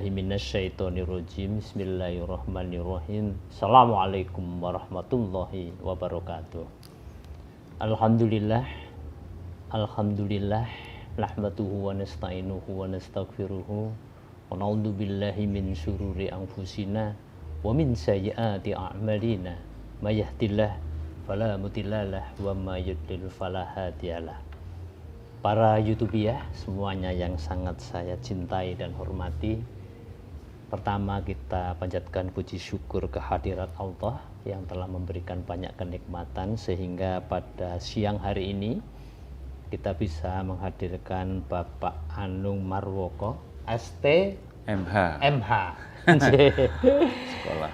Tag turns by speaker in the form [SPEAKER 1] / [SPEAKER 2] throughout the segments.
[SPEAKER 1] billahi minasyaitonirrajim. Bismillahirrahmanirrahim. Assalamualaikum warahmatullahi wabarakatuh. Alhamdulillah. Alhamdulillah. Nahmaduhu wa nasta'inuhu wa nastaghfiruhu. Wa na'udzu billahi min syururi anfusina wa min sayyiati a'malina. May yahdihillahu fala mudhillalah wa may yudlil fala hadiyalah. Para YouTubiah semuanya yang sangat saya cintai dan hormati, pertama kita panjatkan puji syukur kehadirat Allah yang telah memberikan banyak kenikmatan sehingga pada siang hari ini kita bisa menghadirkan Bapak Anung Marwoko ST MH
[SPEAKER 2] sekolah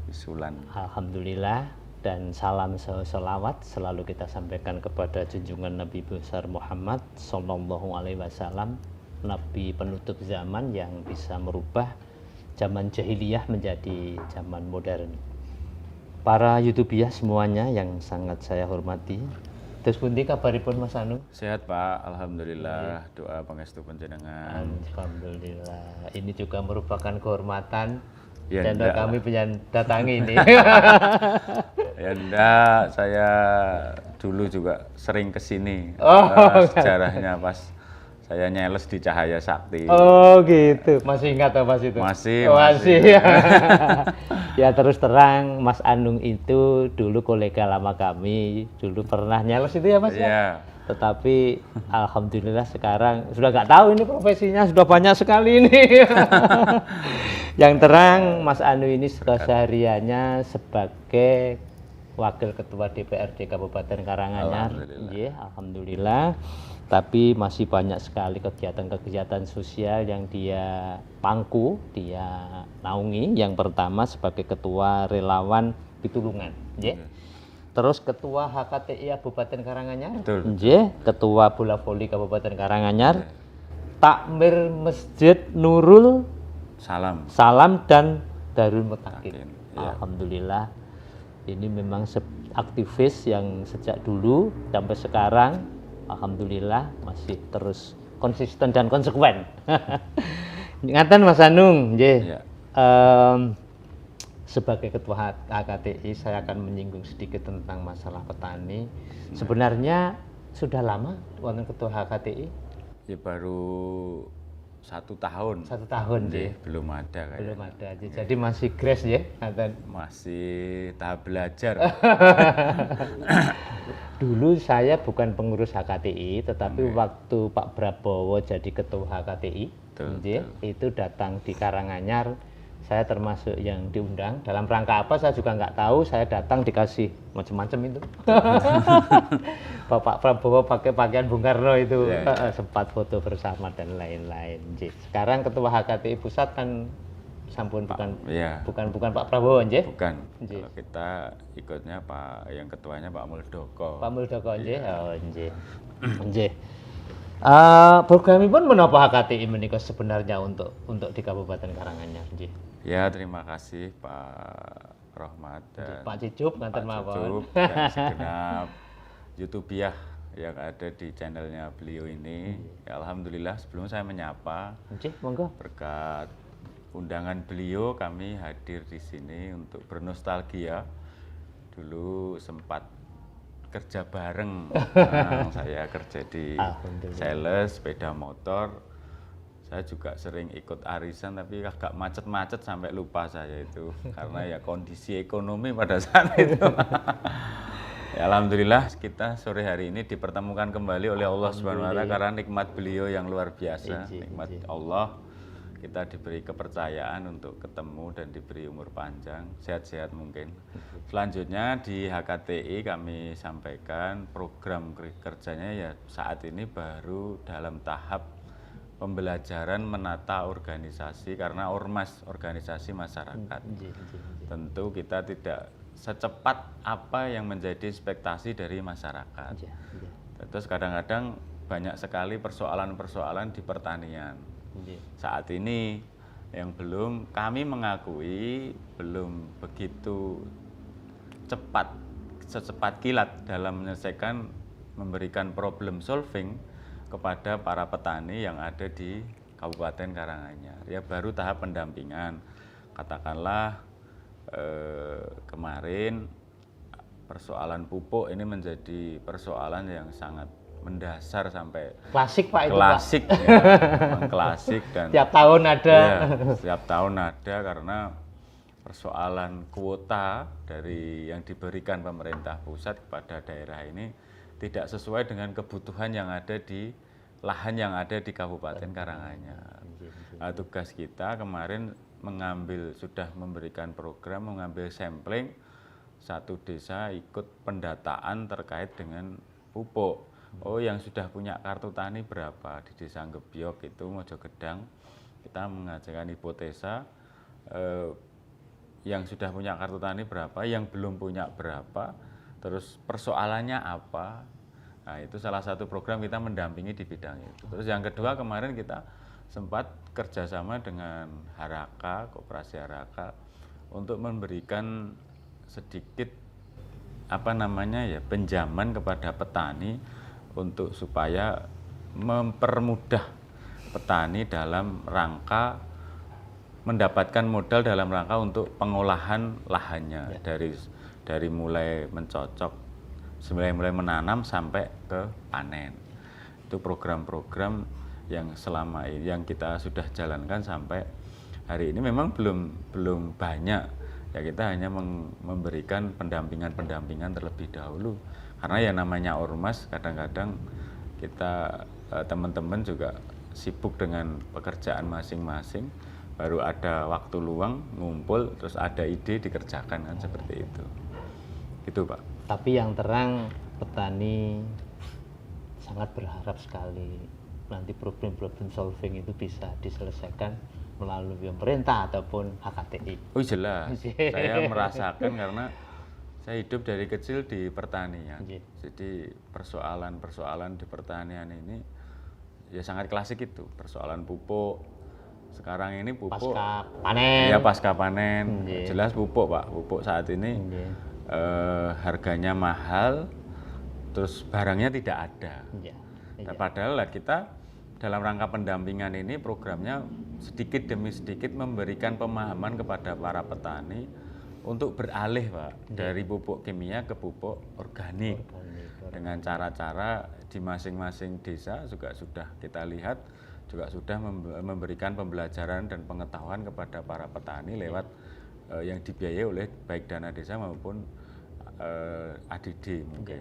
[SPEAKER 2] Wisulan.
[SPEAKER 1] Alhamdulillah. Dan salam selawat selalu kita sampaikan kepada junjungan Nabi besar Muhammad Sallallahu Alaihi Wasallam, Nabi penutup zaman yang bisa merubah zaman jahiliyah menjadi zaman modern. Para YouTubiah semuanya yang sangat saya hormati. Terus pundi kabaripun Mas Anung?
[SPEAKER 2] Sehat Pak, alhamdulillah. Doa pangestu panjenengan.
[SPEAKER 1] Alhamdulillah. Ini juga merupakan kehormatan.
[SPEAKER 2] Ya,
[SPEAKER 1] channel kami datangi ini.
[SPEAKER 2] Ya enggak, saya dulu juga sering kesini. Sejarahnya pas saya nyeles di Cahaya Sakti.
[SPEAKER 1] Oh gitu, masih ingat Mas itu?
[SPEAKER 2] Masih.
[SPEAKER 1] Ya terus terang, Mas Anung itu dulu kolega lama kami, dulu pernah nyeles itu ya Mas ya?
[SPEAKER 2] Iya.
[SPEAKER 1] Tetapi alhamdulillah sekarang sudah nggak tahu ini profesinya, sudah banyak sekali ini. Yang terang Mas Anu ini kesehariannya sebagai Wakil Ketua DPRD Kabupaten Karanganyar. Alhamdulillah. Tapi masih banyak sekali kegiatan-kegiatan sosial yang dia pangku, dia naungi. Yang pertama sebagai Ketua Relawan Pitulungan. Terus Ketua HKTI Kabupaten Karanganyar, Ketua Bola Voli Kabupaten Karanganyar, Takmir Masjid Nurul Salam dan Darul Mutakin. Alhamdulillah, ini memang aktivis yang sejak dulu sampai sekarang, alhamdulillah masih terus konsisten dan konsekuen. Ngaten Mas Anung, sebagai Ketua HKTI, saya akan menyinggung sedikit tentang masalah petani. Sebenarnya sudah lama wonten Ketua HKTI?
[SPEAKER 2] Ya baru 1 tahun.
[SPEAKER 1] 1 tahun,
[SPEAKER 2] belum ada kayaknya.
[SPEAKER 1] Belum ada, jadi masih grace ya?
[SPEAKER 2] Masih tahap belajar.
[SPEAKER 1] Dulu saya bukan pengurus HKTI, tetapi waktu Pak Prabowo jadi Ketua HKTI, itu datang di Karanganyar. Saya termasuk yang diundang, dalam rangka apa saya juga nggak tahu, saya datang dikasih macam-macam itu. Bapak Prabowo pakai pakaian Bung Karno itu, sempat foto bersama dan lain-lain. Sekarang Ketua HKTI Pusat kan sampun bukan Pak Prabowo,
[SPEAKER 2] Bukan. Kalau kita ikutnya yang ketuanya Pak Muldoko.
[SPEAKER 1] Pak Muldoko, programipun menapa HKTI menika sebenarnya untuk di Kabupaten Karanganyar,
[SPEAKER 2] Ya, terima kasih Pak Rohmat dan
[SPEAKER 1] Pak Cicup nganten mawon.
[SPEAKER 2] Dan segenap YouTubiah yang ada di channelnya beliau ini. Ya, alhamdulillah, sebelum saya menyapa,
[SPEAKER 1] monggo.
[SPEAKER 2] Berkat undangan beliau kami hadir di sini untuk bernostalgia. Dulu sempat kerja bareng. Saya kerja di sales sepeda motor. Saya juga sering ikut arisan, tapi agak macet-macet sampai lupa saya itu karena ya kondisi ekonomi pada saat itu. Ya, alhamdulillah kita sore hari ini dipertemukan kembali oleh Allah Subhanahu wa taala karena nikmat beliau yang luar biasa. Nikmat Allah, kita diberi kepercayaan untuk ketemu dan diberi umur panjang, sehat-sehat mungkin. Selanjutnya di HKTI kami sampaikan program kerjanya ya saat ini baru dalam tahap pembelajaran menata organisasi karena ormas, organisasi masyarakat. Tentu kita tidak secepat apa yang menjadi ekspektasi dari masyarakat. Terus kadang-kadang banyak sekali persoalan-persoalan di pertanian. Saat ini yang kami mengakui belum begitu secepat kilat dalam menyelesaikan, memberikan problem solving kepada para petani yang ada di Kabupaten Karanganyar. Ya baru tahap pendampingan. Katakanlah kemarin persoalan pupuk ini menjadi persoalan yang sangat mendasar sampai
[SPEAKER 1] Klasik Pak itu
[SPEAKER 2] klasik
[SPEAKER 1] Pak.
[SPEAKER 2] ya, memang klasik dan
[SPEAKER 1] Tiap tahun ada.
[SPEAKER 2] ya, setiap tahun ada karena persoalan kuota dari yang diberikan pemerintah pusat kepada daerah ini tidak sesuai dengan kebutuhan yang ada di lahan yang ada di Kabupaten Karanganyar. Nah, tugas kita kemarin sudah memberikan program mengambil sampling satu desa ikut pendataan terkait dengan pupuk. Oh, yang sudah punya kartu tani berapa di Desa Gebyok itu Mojogedang. Kita mengajarkan hipotesa yang sudah punya kartu tani berapa, yang belum punya berapa, terus persoalannya apa. Nah, itu salah satu program kita mendampingi di bidang itu. Terus yang kedua kemarin kita sempat kerjasama dengan Haraka, Koperasi Haraka untuk memberikan sedikit pinjaman kepada petani untuk supaya mempermudah petani dalam rangka mendapatkan modal dalam rangka untuk pengolahan lahannya dari mulai mencocok, mulai menanam sampai ke panen. Itu program-program yang selama ini yang kita sudah jalankan sampai hari ini memang belum banyak. Ya kita hanya memberikan pendampingan terlebih dahulu. Karena ya namanya ormas kadang-kadang kita teman-teman juga sibuk dengan pekerjaan masing-masing, baru ada waktu luang ngumpul terus ada ide dikerjakan kan seperti itu. Gitu Pak.
[SPEAKER 1] Tapi yang terang petani sangat berharap sekali nanti problem-problem solving itu bisa diselesaikan melalui pemerintah ataupun HKTI.
[SPEAKER 2] Oh jelas, saya merasakan karena saya hidup dari kecil di pertanian. Jadi persoalan-persoalan di pertanian ini ya sangat klasik itu. Persoalan pupuk. Sekarang ini pupuk
[SPEAKER 1] pasca panen.
[SPEAKER 2] Ya pasca panen. Jelas pupuk Pak. Pupuk saat ini harganya mahal, terus barangnya tidak ada. Nah, padahal kita dalam rangka pendampingan ini programnya sedikit demi sedikit memberikan pemahaman kepada para petani untuk beralih Pak dari pupuk kimia ke pupuk organik. Dengan cara-cara di masing-masing desa juga sudah kita lihat juga sudah memberikan pembelajaran dan pengetahuan kepada para petani lewat yang dibiayai oleh baik dana desa maupun ADD mungkin.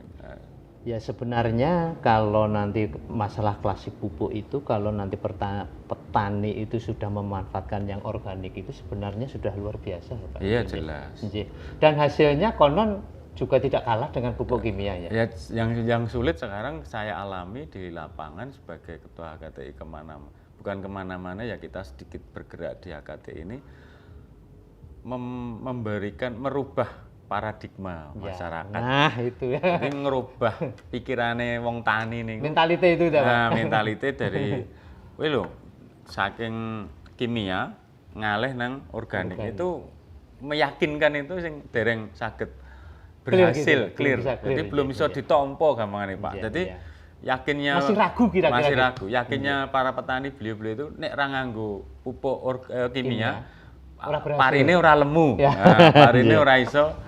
[SPEAKER 1] Ya sebenarnya kalau nanti masalah klasik pupuk itu kalau nanti petani itu sudah memanfaatkan yang organik itu sebenarnya sudah luar biasa ya Pak.
[SPEAKER 2] Iya jelas.
[SPEAKER 1] Dan hasilnya konon juga tidak kalah dengan pupuk kimia ya.
[SPEAKER 2] Ya yang sulit sekarang saya alami di lapangan sebagai ketua HKTI bukan kemana-mana ya kita sedikit bergerak di HKTI ini merubah paradigma masyarakat.
[SPEAKER 1] Nah itu ya.
[SPEAKER 2] Jadi ngerubah pikirannya wong tani nih.
[SPEAKER 1] Mentalite itu dah.
[SPEAKER 2] Nah, mentalite dari saking kimia ngalih nang organik itu meyakinkan itu sing dereng saged berhasil clear. Jadi belum bisa ditompo gampangane Pak. Jadi yakinnya
[SPEAKER 1] masih ragu kira-kira.
[SPEAKER 2] Masih ragu. Yakinnya para petani beliau-beliau itu nek ra nganggo pupuk kimia parine ora lemu. Nah, parine ora iso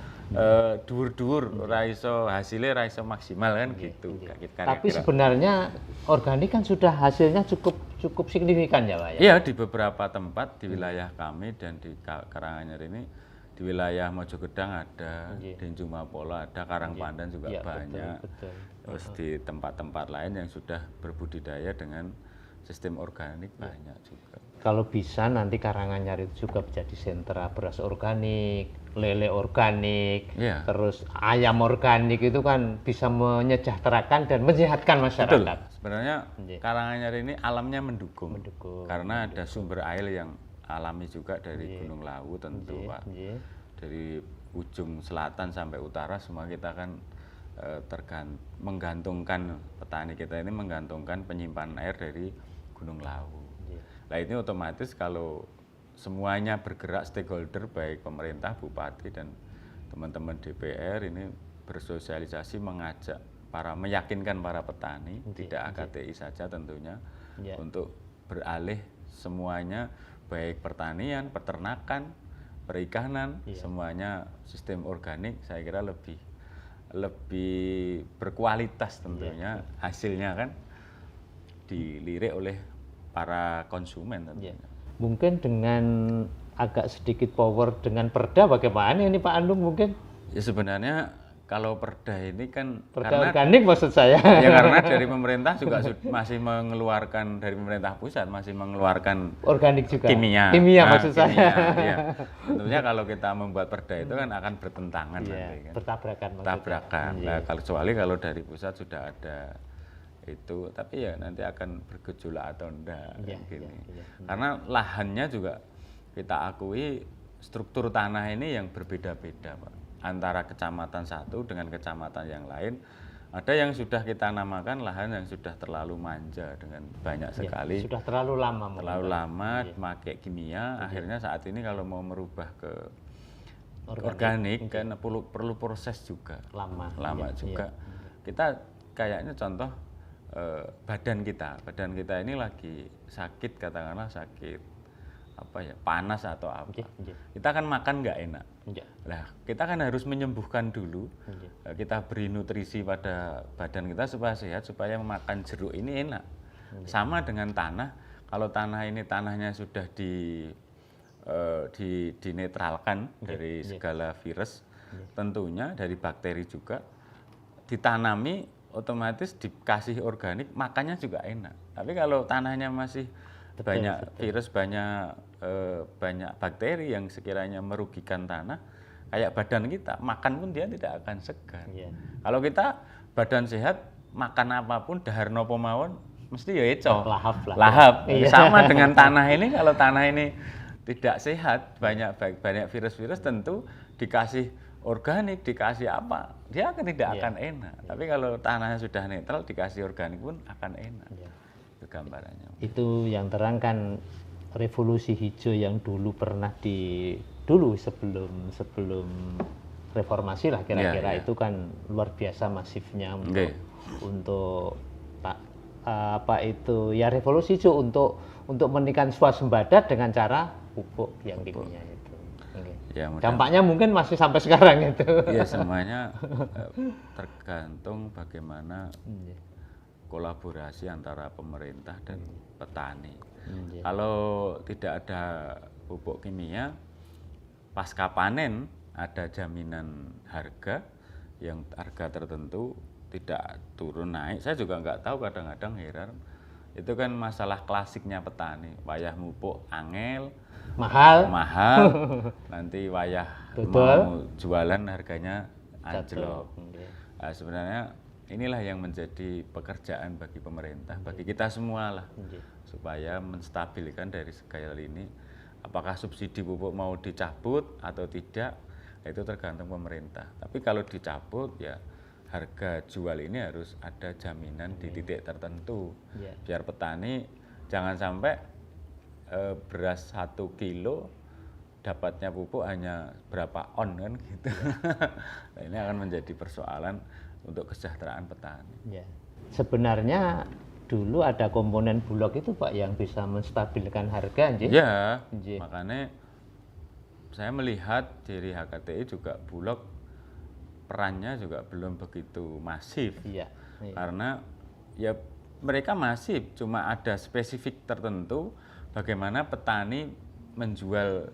[SPEAKER 2] dhuwur-dhuwur, ora iso hasilnya ora iso maksimal kan gitu.
[SPEAKER 1] Tapi sebenarnya organik kan sudah hasilnya cukup signifikan ya Pak ya.
[SPEAKER 2] Iya di beberapa tempat di wilayah kami dan di Karanganyar ini di wilayah Mojogedang ada, di Jumapola ada, Karangpandan juga banyak.
[SPEAKER 1] Betul.
[SPEAKER 2] Terus di tempat-tempat lain yang sudah berbudidaya dengan sistem organik banyak juga.
[SPEAKER 1] Kalau bisa nanti Karanganyar itu juga menjadi sentra beras organik, lele organik, terus ayam organik itu kan bisa menyejahterakan dan menyehatkan masyarakat.
[SPEAKER 2] Betul. Sebenarnya Karanganyar ini alamnya mendukung. Karena ada sumber air yang alami juga dari Gunung Lawu tentu Pak. Dari ujung selatan sampai utara semua kita kan menggantungkan petani kita ini menggantungkan penyimpanan air dari Gunung Lawu. Nah ini otomatis kalau semuanya bergerak stakeholder baik pemerintah, bupati dan teman-teman DPR ini bersosialisasi meyakinkan para petani tidak HKTI saja tentunya untuk beralih semuanya baik pertanian, peternakan, perikanan, semuanya sistem organik saya kira lebih berkualitas tentunya, hasilnya kan dilirik oleh para konsumen tentunya.
[SPEAKER 1] Mungkin dengan agak sedikit power dengan perda bagaimana ini Pak Andung mungkin?
[SPEAKER 2] Ya sebenarnya kalau perda ini kan
[SPEAKER 1] Perda organik maksud saya.
[SPEAKER 2] ya karena dari pemerintah juga masih mengeluarkan, dari pemerintah pusat masih mengeluarkan
[SPEAKER 1] organik juga.
[SPEAKER 2] Kimia
[SPEAKER 1] Maksud saya.
[SPEAKER 2] Ya. Tentunya kalau kita membuat perda itu kan akan bertentangan nanti kan.
[SPEAKER 1] Bertabrakan maksudnya.
[SPEAKER 2] Tabrakan. Nah, kecuali kalau dari pusat sudah ada itu, tapi ya nanti akan bergejolak atau enggak gini. Karena lahannya juga kita akui struktur tanah ini yang berbeda-beda, Pak. Antara kecamatan satu dengan kecamatan yang lain. Ada yang sudah kita namakan lahan yang sudah terlalu manja dengan banyak sekali.
[SPEAKER 1] Sudah terlalu lama.
[SPEAKER 2] Terlalu lama pakai kimia, akhirnya saat ini kalau mau merubah ke organik kan perlu proses juga. Lama juga. Kita kayaknya contoh badan kita ini lagi sakit, katakanlah sakit apa ya, panas atau apa, kita kan makan nggak enak. Nah, kita kan harus menyembuhkan dulu. Kita beri nutrisi pada badan kita supaya sehat, supaya makan jeruk ini enak. Sama dengan tanah, kalau tanahnya sudah dinetralkan dari segala virus, tentunya dari bakteri juga, ditanami otomatis dikasih organik, makannya juga enak. Tapi kalau tanahnya masih banyak virus, banyak bakteri yang sekiranya merugikan tanah, kayak badan kita, makan pun dia tidak akan segan. Kalau kita badan sehat, makan apapun, dahar nopo mawon, mesti ya eco. Lahap. Sama dengan tanah ini, kalau tanah ini tidak sehat, banyak virus-virus, tentu dikasih organik, dikasih apa, dia tidak akan enak. Tapi kalau tanahnya sudah netral, dikasih organik pun akan enak. Itu gambarannya.
[SPEAKER 1] Itu yang terangkan revolusi hijau yang dulu pernah sebelum reformasi lah kira-kira itu kan luar biasa masifnya untuk revolusi hijau untuk meningkatkan swasembada dengan cara pupuk yang kimia itu. Ya, dampaknya mungkin masih sampai sekarang itu.
[SPEAKER 2] Ya semuanya tergantung bagaimana kolaborasi antara pemerintah dan petani. Kalau tidak ada pupuk kimia, pasca panen ada jaminan harga yang harga tertentu tidak turun naik. Saya juga nggak tahu, kadang-kadang heran. Itu kan masalah klasiknya petani, wayah mupuk angel, mahal, nanti wayah mau jualan harganya anjlok. Nah, sebenarnya inilah yang menjadi pekerjaan bagi pemerintah, bagi kita semua lah, supaya menstabilkan dari segala ini. Apakah subsidi pupuk mau dicabut atau tidak, itu tergantung pemerintah. Tapi kalau dicabut ya harga jual ini harus ada jaminan di titik tertentu, biar petani jangan sampai beras 1 kilo dapatnya pupuk hanya berapa on kan gitu. Nah, ini akan menjadi persoalan untuk kesejahteraan petani.
[SPEAKER 1] Sebenarnya dulu ada komponen Bulog itu Pak yang bisa menstabilkan harga,
[SPEAKER 2] makanya saya melihat dari HKTI juga Bulog perannya juga belum begitu masif, karena ya mereka masif, cuma ada spesifik tertentu bagaimana petani menjual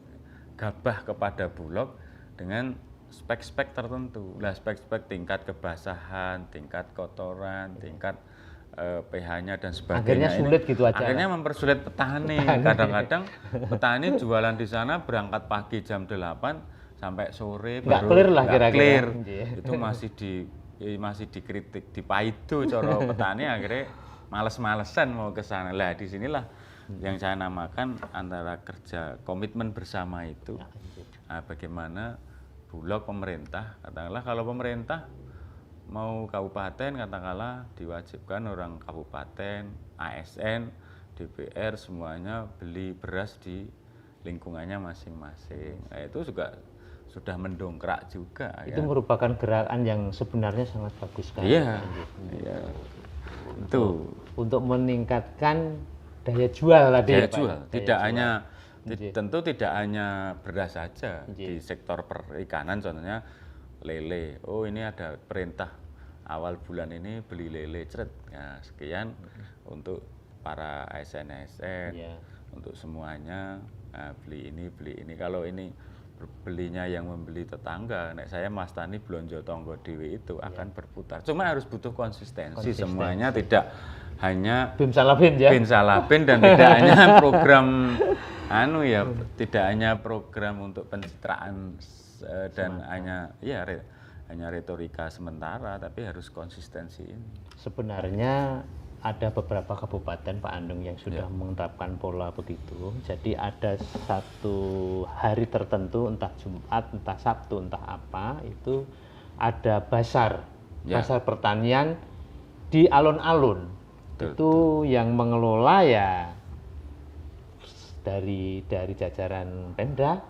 [SPEAKER 2] gabah kepada Bulog dengan spek-spek tertentu. Nah, spek-spek tingkat kebasahan, tingkat kotoran, tingkat pH-nya dan sebagainya.
[SPEAKER 1] Akhirnya sulit gitu aja.
[SPEAKER 2] Akhirnya mempersulit petani. Kadang-kadang petani jualan di sana berangkat pagi jam 8 sampai sore
[SPEAKER 1] nggak clear lah kira-kira.
[SPEAKER 2] Itu masih dikritik, dipaido cara petani, akhirnya males-malesan mau ke sana. Lah di sinilah yang saya namakan antara kerja komitmen bersama itu. Nah, bagaimana Bulog pemerintah, katakanlah kalau pemerintah mau kabupaten, katakanlah diwajibkan orang kabupaten, ASN, DPR semuanya beli beras di lingkungannya masing-masing. Nah, itu juga sudah mendongkrak juga.
[SPEAKER 1] Itu merupakan gerakan yang sebenarnya sangat bagus sekali.
[SPEAKER 2] Iya. Itu
[SPEAKER 1] untuk meningkatkan daya jual tadi
[SPEAKER 2] Daya
[SPEAKER 1] ya, Pak?
[SPEAKER 2] jual, tidak
[SPEAKER 1] jual.
[SPEAKER 2] hanya
[SPEAKER 1] Nggih.
[SPEAKER 2] tentu tidak hanya beras saja
[SPEAKER 1] Nggih.
[SPEAKER 2] di sektor perikanan, contohnya lele. Oh, ini ada perintah awal bulan ini beli lele, cret. Nah, sekian untuk para ASN-ASN,
[SPEAKER 1] Iya.
[SPEAKER 2] untuk semuanya. Nah, beli ini. Kalau ini belinya yang membeli tetangga, nek saya Mas Tani belanja tonggo dewi itu akan berputar. Cuma harus butuh konsistensi. Semuanya tidak hanya
[SPEAKER 1] Bim salah bim ya.
[SPEAKER 2] bin salabin dan tidak hanya program tidak hanya program untuk pencitraan dan hanya retorika sementara, tapi harus konsistensi ini.
[SPEAKER 1] Sebenarnya ada beberapa kabupaten Pak Andung yang sudah menerapkan pola begitu. Jadi ada satu hari tertentu, entah Jumat, entah Sabtu, entah apa, itu ada basar pertanian di alun-alun. Itu yang mengelola ya dari jajaran Pemda,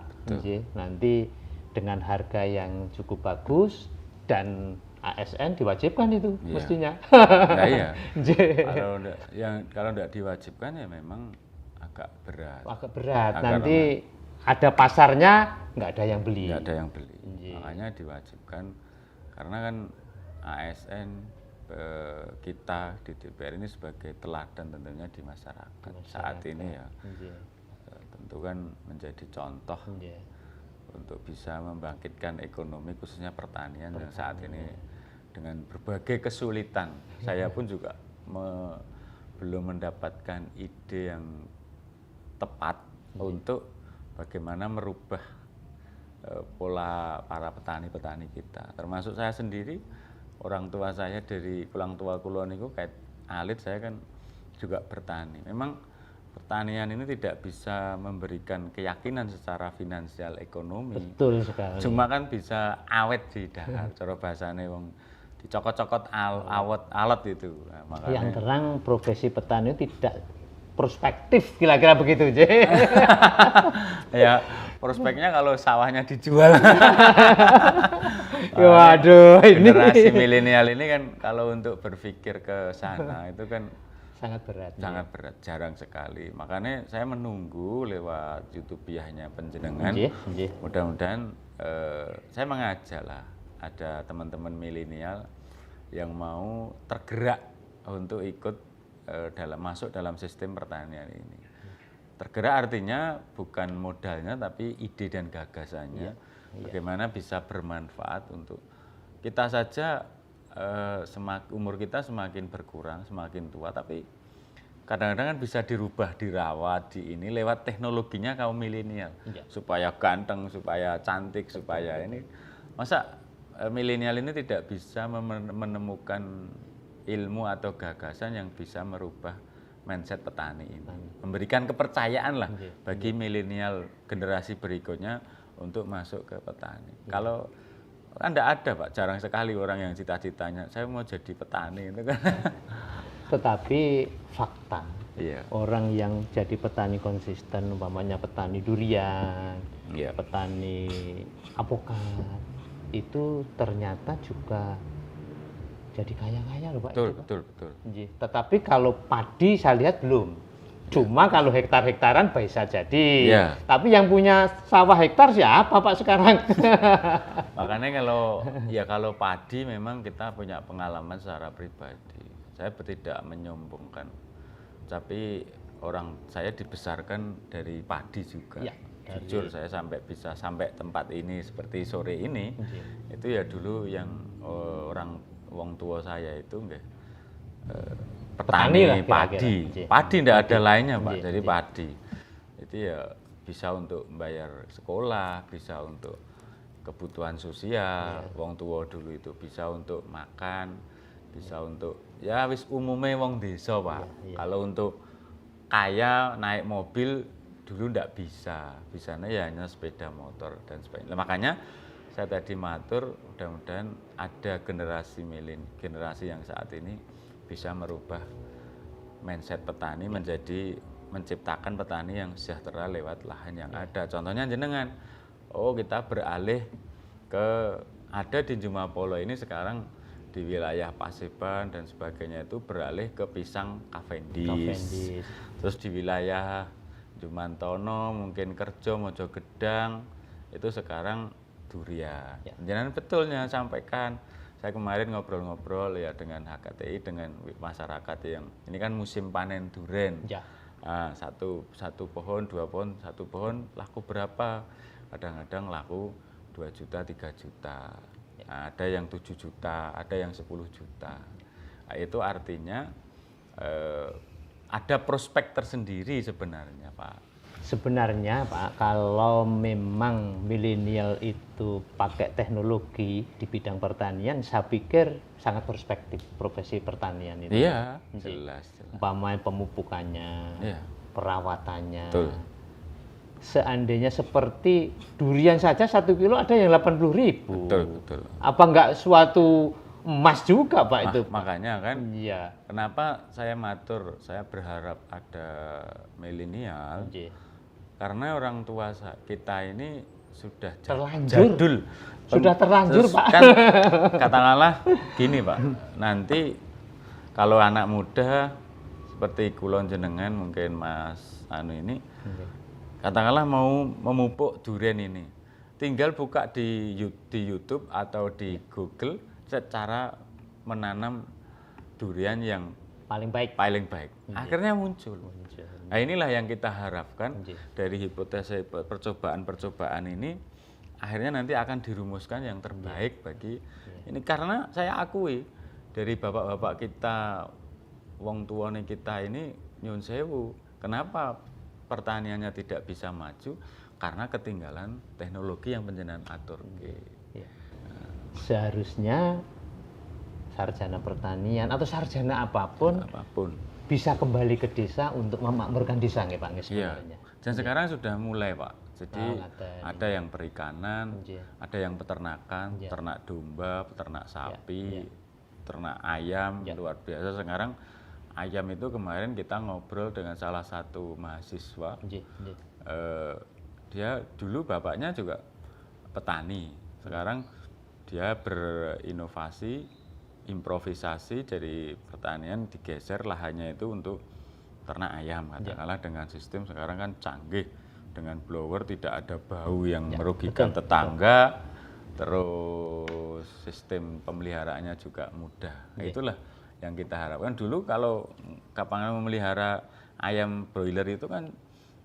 [SPEAKER 1] nanti dengan harga yang cukup bagus dan ASN diwajibkan itu mestinya.
[SPEAKER 2] Nah, iya. Kalau enggak diwajibkan ya memang agak berat.
[SPEAKER 1] Nanti ada pasarnya nggak ada yang beli.
[SPEAKER 2] Nggak ada yang beli. Makanya diwajibkan karena kan ASN kita di DPR ini sebagai teladan tentunya di masyarakat saat ini ya. Tentu kan menjadi contoh untuk bisa membangkitkan ekonomi khususnya pertanian yang saat ini dengan berbagai kesulitan. Saya pun juga belum mendapatkan ide yang tepat untuk bagaimana merubah pola para petani-petani kita. Termasuk saya sendiri, orang tua saya dari orang tua kulon itu kayak alit, saya kan juga bertani. Memang pertanian ini tidak bisa memberikan keyakinan secara finansial ekonomi.
[SPEAKER 1] Betul sekali.
[SPEAKER 2] Cuma kan bisa awet di dahar, cara bahasane wong dicokot-cokot alat itu. Nah, makanya
[SPEAKER 1] yang terang profesi petani tidak prospektif, kira-kira begitu,
[SPEAKER 2] ya, prospeknya kalau sawahnya dijual.
[SPEAKER 1] Waduh, ini
[SPEAKER 2] generasi milenial ini kan kalau untuk berpikir ke sana itu kan
[SPEAKER 1] sangat berat.
[SPEAKER 2] Sangat berat, jarang sekali. Makanya saya menunggu lewat YouTube-nya penjenengan. Mudah-mudahan saya mengajak lah ada teman-teman milenial yang mau tergerak untuk ikut masuk dalam sistem pertanian ini. Tergerak artinya bukan modalnya tapi ide dan gagasannya. Bagaimana bisa bermanfaat untuk kita saja. Umur kita semakin berkurang, semakin tua, tapi kadang-kadang kan bisa dirubah, dirawat di ini lewat teknologinya kaum milenial, supaya ganteng, supaya cantik, supaya ini. Masa milenial ini tidak bisa menemukan ilmu atau gagasan yang bisa merubah mindset petani ini, memberikan kepercayaan lah bagi milenial generasi berikutnya untuk masuk ke petani. Kalau kan enggak ada Pak, jarang sekali orang yang cita-citanya saya mau jadi petani itu kan.
[SPEAKER 1] Tetapi fakta, orang yang jadi petani konsisten, umpamanya petani durian, petani apokat, itu ternyata juga jadi kaya-kaya loh Pak.
[SPEAKER 2] Betul.
[SPEAKER 1] Tetapi kalau padi saya lihat belum. Cuma kalau hektar-hektaran bisa jadi. Tapi yang punya sawah hektar siapa Pak sekarang?
[SPEAKER 2] Makanya kalau padi memang kita punya pengalaman secara pribadi. Saya tidak menyombongkan. Tapi saya dibesarkan dari padi juga. Jujur saya bisa sampai tempat ini seperti sore ini. Itu ya dulu yang wong tua saya itu petani padi tidak ada lainnya Pak, jadi padi itu ya bisa untuk membayar sekolah, bisa untuk kebutuhan sosial, wong tua dulu itu bisa untuk makan, bisa untuk ya wis umumnya wong desa Pak. Kalau untuk kaya naik mobil dulu ndak bisanya ya hanya sepeda motor dan sebagainya. Makanya saya tadi matur mudah-mudahan ada generasi yang saat ini bisa merubah mindset petani menjadi menciptakan petani yang sejahtera lewat lahan yang ada. Contohnya jenengan, kita beralih ada di Jumapolo ini sekarang di wilayah Paseban dan sebagainya itu beralih ke pisang Cavendish.
[SPEAKER 1] Cavendish.
[SPEAKER 2] Terus di wilayah Jumantono, mungkin Kerjo, Mojogedang itu sekarang durian.
[SPEAKER 1] Ya.
[SPEAKER 2] Jangan betulnya sampaikan. Saya kemarin ngobrol-ngobrol ya dengan HKTI, dengan masyarakat yang ini kan musim panen durian.
[SPEAKER 1] Ya.
[SPEAKER 2] Nah, satu pohon, 2 pohon, 1 pohon laku berapa? Kadang-kadang laku 2 juta, 3 juta. Nah, ada yang 7 juta, ada yang 10 juta. Nah, itu artinya ada prospek tersendiri sebenarnya, Pak.
[SPEAKER 1] Sebenarnya Pak, kalau memang milenial itu pakai teknologi di bidang pertanian, saya pikir sangat perspektif profesi pertanian itu.
[SPEAKER 2] Iya, jelas.
[SPEAKER 1] Umpamanya pemupukannya,
[SPEAKER 2] Iya.
[SPEAKER 1] perawatannya.
[SPEAKER 2] Betul.
[SPEAKER 1] Seandainya seperti durian saja 1 kilo ada yang 80.000.
[SPEAKER 2] Betul.
[SPEAKER 1] Apa enggak suatu emas juga Pak itu?
[SPEAKER 2] Makanya kan,
[SPEAKER 1] Iya.
[SPEAKER 2] kenapa saya matur, saya berharap ada milenial.
[SPEAKER 1] Iya.
[SPEAKER 2] Karena orang tua kita ini sudah
[SPEAKER 1] Terlanjur.
[SPEAKER 2] jadul.
[SPEAKER 1] Sudah terlanjur,
[SPEAKER 2] Terus
[SPEAKER 1] Pak.
[SPEAKER 2] Kan, katakanlah gini, Pak. Nanti kalau anak muda seperti kulon jenengan, mungkin Mas Anu ini, katakanlah mau memupuk durian ini. Tinggal buka di YouTube atau di Google secara menanam durian yang
[SPEAKER 1] Paling baik.
[SPEAKER 2] paling baik. Akhirnya muncul. Nah, inilah yang kita harapkan
[SPEAKER 1] Iya.
[SPEAKER 2] dari hipotesis percobaan-percobaan ini, akhirnya nanti akan dirumuskan yang terbaik bagi ini. Karena saya akui dari bapak-bapak kita, wong tuane kita ini nyun sewu, kenapa pertaniannya tidak bisa maju? Karena ketinggalan teknologi yang panjenengan atur.
[SPEAKER 1] Ya. Seharusnya sarjana pertanian atau sarjana apapun bisa kembali ke desa untuk memakmurkan desa nggih Pak nggih sebenarnya.
[SPEAKER 2] Dan sekarang sudah mulai, Pak. Jadi ada yang perikanan,
[SPEAKER 1] Iya.
[SPEAKER 2] ada yang peternakan, ternak domba, peternak sapi, ternak ayam, luar biasa. Sekarang ayam itu kemarin kita ngobrol dengan salah satu mahasiswa. Dia dulu bapaknya juga petani. Sekarang dia berinovasi, improvisasi dari pertanian, digeser lahannya itu untuk ternak ayam, katakanlah dengan sistem sekarang kan canggih, dengan blower tidak ada bau yang merugikan tetangga, terus sistem pemeliharaannya juga mudah. Itulah yang kita harapkan. Dulu kalau kapan memelihara ayam broiler itu kan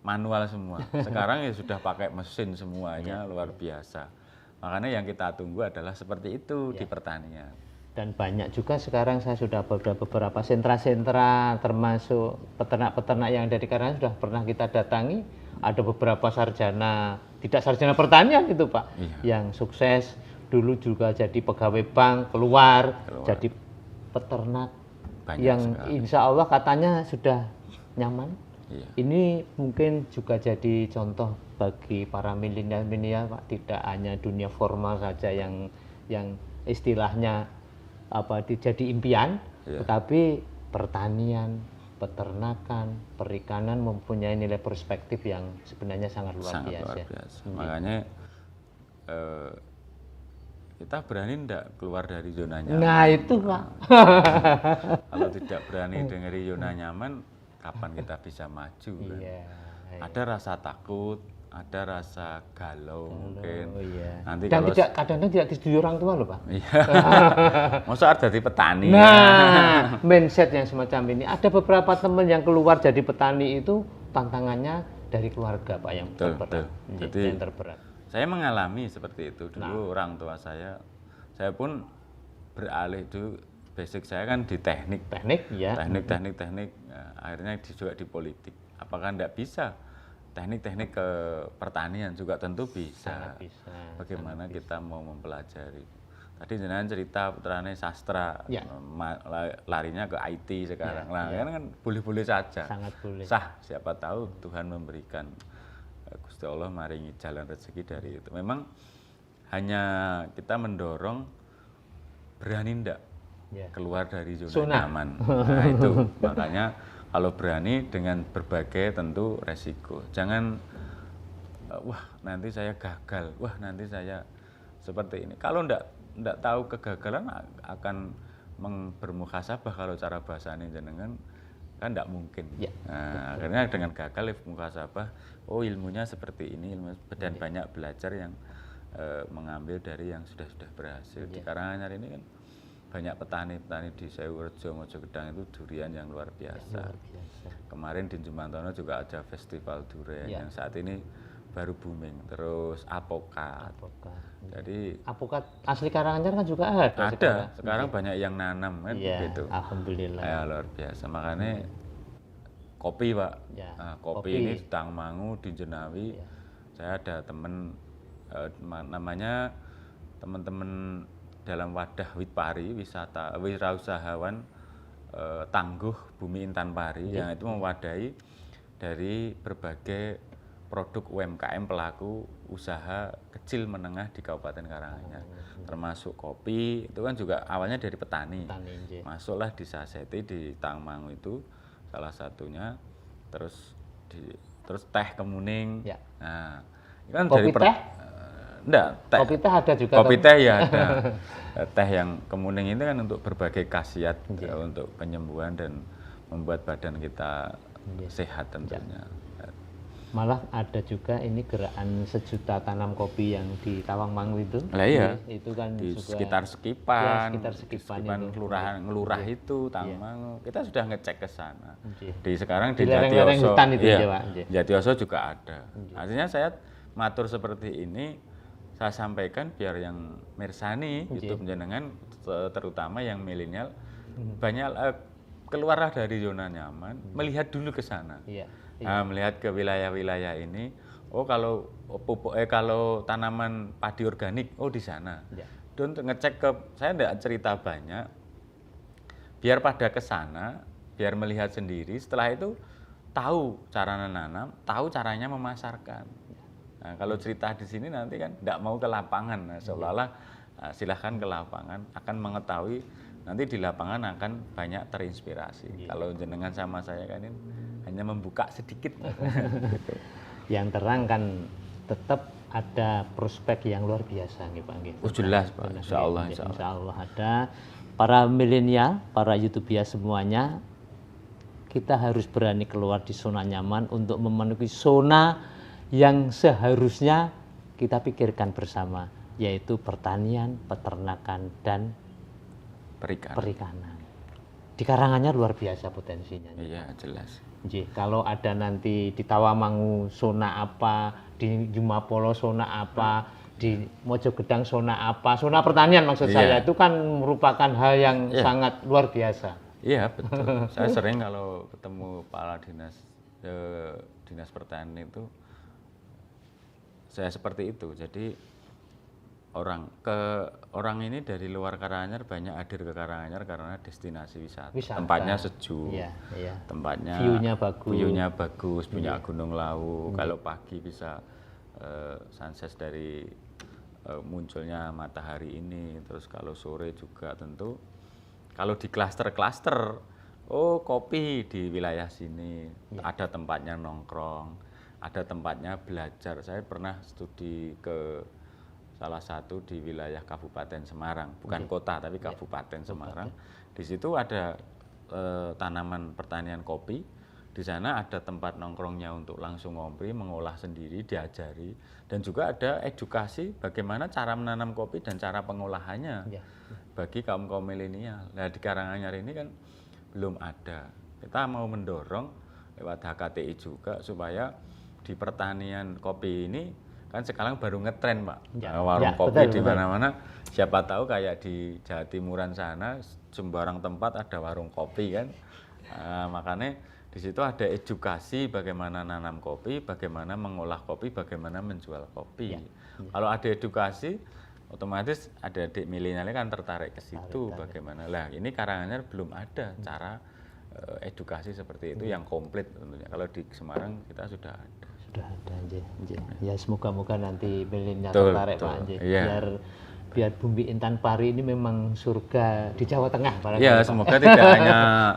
[SPEAKER 2] manual semua, sekarang ya sudah pakai mesin semuanya, luar biasa. Makanya yang kita tunggu adalah seperti itu di pertanian.
[SPEAKER 1] Dan banyak juga sekarang saya sudah beberapa sentra-sentra termasuk peternak-peternak yang dari Karangasem sudah pernah kita datangi. Ada beberapa sarjana, tidak sarjana pertanian itu Pak, yang sukses dulu juga jadi pegawai bank, keluar. Jadi peternak banyak yang sekali. Insya Allah katanya sudah nyaman. Ini mungkin juga jadi contoh bagi para milenial Pak, tidak hanya dunia formal saja yang istilahnya jadi impian, tetapi pertanian, peternakan, perikanan mempunyai nilai perspektif yang sebenarnya sangat luar biasa.
[SPEAKER 2] Makanya kita berani tidak keluar dari zona nyaman.
[SPEAKER 1] Nah itu Pak.
[SPEAKER 2] Kalau tidak berani dari zona nyaman, kapan kita bisa maju? Kan? Ada rasa takut, ada rasa galau mungkin. Nanti
[SPEAKER 1] dan kadang-kadang tidak disetujui orang tua loh Pak.
[SPEAKER 2] Masa harus jadi petani.
[SPEAKER 1] Nah, mindset yang semacam ini. Ada beberapa teman yang keluar jadi petani itu tantangannya dari keluarga Pak yang terberat.
[SPEAKER 2] Jadi
[SPEAKER 1] yang terberat.
[SPEAKER 2] Saya mengalami seperti itu dulu. Orang tua saya pun beralih dulu. Basic saya kan di teknik. Teknik. Akhirnya juga di politik. Apakah tidak bisa? Teknik-teknik ke pertanian juga tentu bisa. Bagaimana kita mau mempelajari. Tadi jenengan cerita putrane sastra, larinya ke IT sekarang. Kan boleh-boleh saja.
[SPEAKER 1] Sangat boleh.
[SPEAKER 2] Sah, siapa tahu Tuhan memberikan, Gusti Allah maringi jalan rezeki dari itu. Memang hanya kita mendorong berani ndak keluar dari zona nyaman. Nah itu makanya kalau berani dengan berbagai tentu resiko. Jangan wah nanti saya gagal, wah nanti saya seperti ini. Kalau ndak tahu kegagalan akan bermuhasabah kalau cara bahasane jenengan kan ndak mungkin.
[SPEAKER 1] Ya,
[SPEAKER 2] Nah, akhirnya dengan gagal muhasabah, oh ilmunya seperti ini, dan banyak belajar yang mengambil dari yang sudah berhasil. Di Karanganyar ini kan banyak petani-petani di Sewurejo, Mojogedang itu durian yang luar biasa. Kemarin di Jumantono juga ada festival durian yang saat ini baru booming. Terus apokat. Jadi
[SPEAKER 1] apokat asli Karanganyar kan juga ada.
[SPEAKER 2] Sekarang banyak yang nanam kan gitu.
[SPEAKER 1] Alhamdulillah.
[SPEAKER 2] Ya, luar biasa. Makanya kopi, Pak. Nah, kopi ini di Tangmangu, di Jenawi. Saya ada teman namanya teman-teman dalam wadah Witpari, wirausahawan tangguh Bumi Intan Pari yang itu mewadahi dari berbagai produk UMKM pelaku usaha kecil menengah di Kabupaten Karanganyar, termasuk kopi itu kan juga awalnya dari petani. Masuklah di Saseti di Tangmangu itu salah satunya, terus teh kemuning. Nah, itu kan
[SPEAKER 1] kopi
[SPEAKER 2] dari
[SPEAKER 1] teh?
[SPEAKER 2] Enggak, teh.
[SPEAKER 1] Kopi teh ada juga.
[SPEAKER 2] Kopi teh ya ada. Teh yang kemuning itu kan untuk berbagai khasiat untuk penyembuhan dan membuat badan kita sehat tentunya.
[SPEAKER 1] Malah ada juga ini gerakan 1 juta tanam kopi yang di Tawangmangu itu.
[SPEAKER 2] Lah iya.
[SPEAKER 1] Itu kan
[SPEAKER 2] di
[SPEAKER 1] juga
[SPEAKER 2] sekitar Sekipan,
[SPEAKER 1] Sekipan
[SPEAKER 2] kelurahan itu Tangmangu. Kita sudah ngecek ke sana. Sekarang
[SPEAKER 1] di
[SPEAKER 2] Jatioso.
[SPEAKER 1] Hutan itu
[SPEAKER 2] Jatioso juga ada. Artinya saya matur seperti ini saya sampaikan biar yang mirsani YouTube jenengan terutama yang milenial banyak keluarlah dari zona nyaman, melihat dulu ke sana. Nah, melihat ke wilayah-wilayah ini, kalau tanaman padi organik, di sana. Dan untuk ngecek saya tidak cerita banyak, biar pada ke sana, biar melihat sendiri. Setelah itu tahu cara menanam, tahu caranya memasarkan. Nah, kalau cerita di sini nanti kan tidak mau ke lapangan, nah, seolah-olah silahkan ke lapangan, akan mengetahui nanti di lapangan akan banyak terinspirasi. Kalau jenengan sama saya kan ini hanya membuka sedikit. Gitu.
[SPEAKER 1] Yang terang kan tetap ada prospek yang luar biasa nih Pak.
[SPEAKER 2] Jelas Pak, insya Allah
[SPEAKER 1] ada. Para milenial, para YouTuber semuanya, kita harus berani keluar di zona nyaman untuk memenuhi zona yang seharusnya kita pikirkan bersama, yaitu pertanian, peternakan, dan perikanan. Di Karanganyar luar biasa potensinya.
[SPEAKER 2] Iya, jelas.
[SPEAKER 1] Kalau ada nanti di Tawangmangu zona apa, di Jumapolo zona apa, di Mojogedang zona apa, zona pertanian maksud saya, itu kan merupakan hal yang sangat luar biasa.
[SPEAKER 2] Iya, betul. Saya sering kalau ketemu kepala dinas pertanian itu, saya seperti itu. Jadi orang ini dari luar Karanganyar banyak hadir ke Karanganyar karena destinasi wisata. Tempatnya sejuk, tempatnya view-nya bagus, punya Gunung Lawu. Kalau pagi bisa sunset dari munculnya matahari ini. Terus kalau sore juga tentu. Kalau di klaster-klaster, kopi di wilayah sini, ada tempatnya nongkrong, ada tempatnya belajar. Saya pernah studi ke salah satu di wilayah Kabupaten Semarang, bukan kota tapi Kabupaten Semarang. Di situ ada tanaman pertanian kopi. Di sana ada tempat nongkrongnya untuk langsung ngopi, mengolah sendiri, diajari, dan juga ada edukasi bagaimana cara menanam kopi dan cara pengolahannya bagi kaum milenial. Nah, di Karanganyar ini kan belum ada. Kita mau mendorong lewat HKTI juga supaya di pertanian kopi ini kan sekarang baru ngetren Pak, warung kopi di mana-mana. Siapa tahu kayak di Jawa Timuran sana, sembarang tempat ada warung kopi kan. Makanya di situ ada edukasi bagaimana nanam kopi, bagaimana mengolah kopi, bagaimana menjual kopi. Kalau ada edukasi, otomatis ada adik milenialnya kan tertarik ke situ. Bagaimana? Lah ini Karanganyar belum ada cara edukasi seperti itu yang komplit tentunya. Kalau di Semarang kita sudah ada.
[SPEAKER 1] Sudah ada ya, semoga-moga nanti milenial tertarik Pak Anje. Biar Bumi Intan Pari ini memang surga di Jawa Tengah.
[SPEAKER 2] Ya, semoga tidak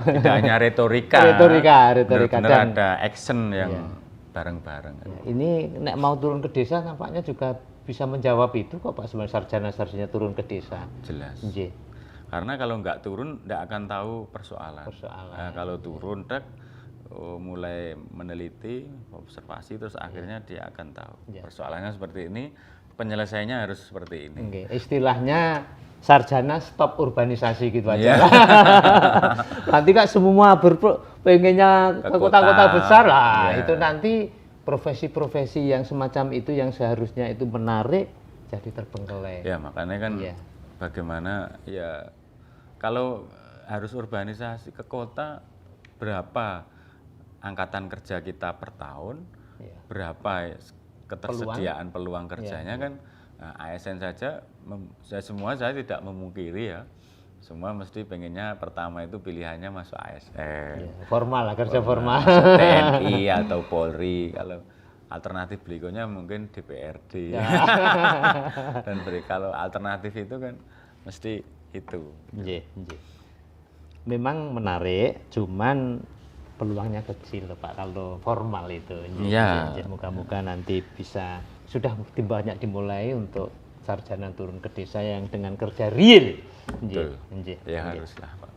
[SPEAKER 2] hanya retorika. Benar-benar ada action yang bareng-bareng.
[SPEAKER 1] Ini nek mau turun ke desa nampaknya juga bisa menjawab itu kok Pak sebenarnya sarjana-sarjana turun ke desa.
[SPEAKER 2] Jelas.
[SPEAKER 1] Nggih.
[SPEAKER 2] Karena kalau nggak turun, nggak akan tahu persoalan.
[SPEAKER 1] Persoalan.
[SPEAKER 2] Nah, kalau turun, mulai meneliti, observasi, terus akhirnya dia akan tahu persoalannya seperti ini, penyelesaiannya harus seperti ini.
[SPEAKER 1] Okay. Istilahnya sarjana stop urbanisasi gitu aja. Nanti kan semua pengennya ke kota-kota besar lah. Itu nanti profesi-profesi yang semacam itu yang seharusnya itu menarik jadi terbengkelai.
[SPEAKER 2] Ya makanya kan bagaimana ya kalau harus urbanisasi ke kota, berapa angkatan kerja kita per tahun, berapa ketersediaan peluang kerjanya kan. Nah, ASN saja, saya tidak memungkiri ya, semua mesti pengennya pertama itu pilihannya masuk ASN.
[SPEAKER 1] Formal lah, kerja formal.
[SPEAKER 2] TNI atau Polri, kalau alternatif berikutnya mungkin DPRD. Dan kalau alternatif itu kan mesti itu.
[SPEAKER 1] Memang menarik, cuman peluangnya kecil Pak kalau formal itu. Moga-moga nanti bisa sudah banyak dimulai untuk sarjana turun ke desa yang dengan kerja real.
[SPEAKER 2] Haruslah Pak.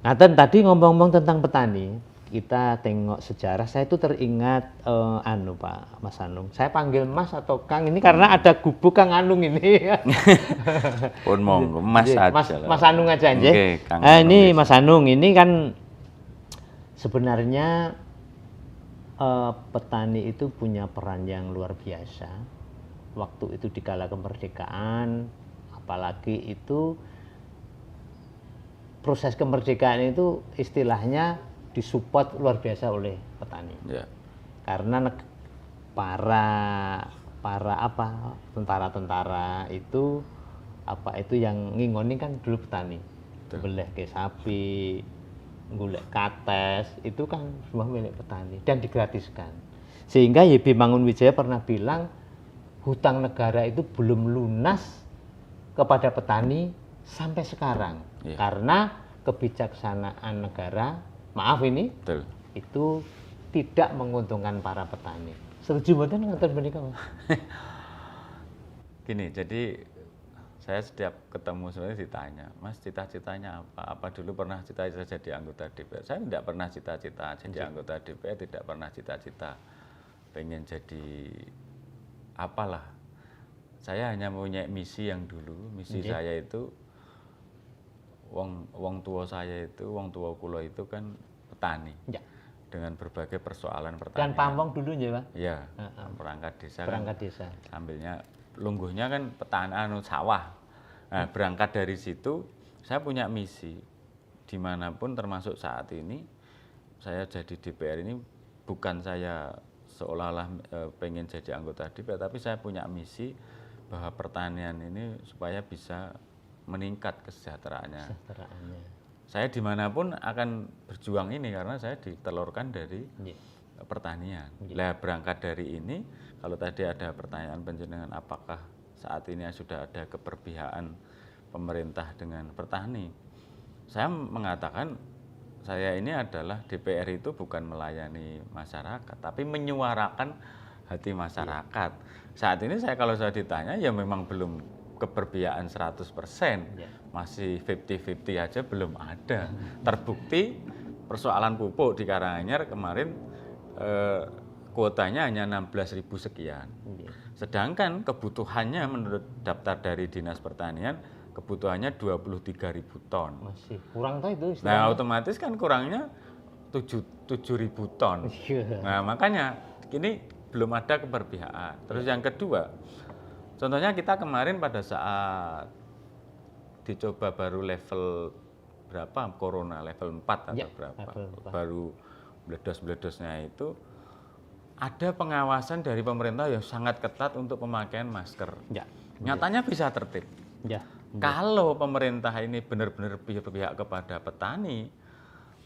[SPEAKER 1] Nah, tadi ngomong-ngomong tentang petani, kita tengok sejarah. Saya itu teringat Pak Mas Anung. Saya panggil Mas atau Kang ini karena ada gubuk Kang Anung ini.
[SPEAKER 2] Pun monggo Mas aja.
[SPEAKER 1] Mas Anung aja nggih. Ini Mas Anung ini kan sebenarnya petani itu punya peran yang luar biasa. Waktu itu di kala kemerdekaan, apalagi itu proses kemerdekaan itu istilahnya disupport luar biasa oleh petani. Karena para tentara-tentara itu yang ngingoni kan dulu petani. Beleh ke sapi, golek kates, itu kan semua milik petani dan digratiskan. Sehingga YB Mangunwijaya pernah bilang hutang negara itu belum lunas kepada petani sampai sekarang. Karena kebijaksanaan negara, maaf ini, itu tidak menguntungkan para petani. Setuju mboten ngoten menika, Mas?
[SPEAKER 2] Gini, jadi saya setiap ketemu sebenarnya ditanya, Mas cita-citanya apa? Apa dulu pernah cita-cita jadi anggota DPR? Saya tidak pernah cita-cita jadi anggota DPR, tidak pernah cita-cita pengen jadi apalah. Saya hanya punya misi yang dulu, misi saya itu wong tua saya itu, wong tua kula itu kan petani. Dengan berbagai persoalan pertanian.
[SPEAKER 1] Dan pamong dulu ya, Pak?
[SPEAKER 2] Iya, perangkat desa.
[SPEAKER 1] Perangkat desa.
[SPEAKER 2] Sambilnya lungguhnya kan sawah. Nah, berangkat dari situ saya punya misi dimanapun termasuk saat ini saya jadi DPR ini bukan saya seolah-olah pengen jadi anggota DPR, tapi saya punya misi bahwa pertanian ini supaya bisa meningkat kesejahteraannya. Saya dimanapun akan berjuang ini karena saya ditelurkan dari pertanian. Lah berangkat dari ini, kalau tadi ada pertanyaan panjenengan apakah saat ini sudah ada keberpihakan pemerintah dengan petani. Saya mengatakan saya ini adalah DPR itu bukan melayani masyarakat, tapi menyuarakan hati masyarakat. Saat ini kalau saya ditanya ya memang belum keberpihakan 100%, masih 50-50 aja belum ada. Terbukti persoalan pupuk di Karanganyar kemarin kuotanya hanya 16.000 sekian. Sedangkan kebutuhannya menurut daftar dari Dinas Pertanian kebutuhannya 23.000 ton.
[SPEAKER 1] Masih kurang tuh itu istilahnya.
[SPEAKER 2] Nah, otomatis kan kurangnya 7.000 ton. Nah, makanya ini belum ada keberpihakan. Terus yang kedua, contohnya kita kemarin pada saat dicoba baru level berapa corona, level 4 atau berapa, baru meledos-meledosnya itu ada pengawasan dari pemerintah yang sangat ketat untuk pemakaian masker. Nyatanya bisa tertib. Kalau pemerintah ini benar-benar berpihak kepada petani,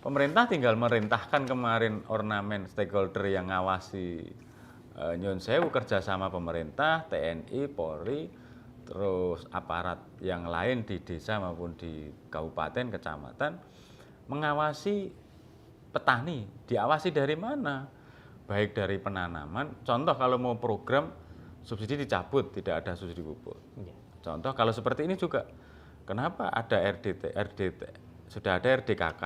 [SPEAKER 2] pemerintah tinggal merintahkan kemarin ornamen stakeholder yang ngawasi nyun sewu kerjasama pemerintah, TNI, Polri, terus aparat yang lain di desa maupun di kabupaten, kecamatan, mengawasi petani. Diawasi dari mana? Baik dari penanaman, contoh kalau mau program subsidi dicabut, tidak ada subsidi pupuk.
[SPEAKER 1] Iya.
[SPEAKER 2] Contoh kalau seperti ini juga, kenapa ada RDT, sudah ada RDKK,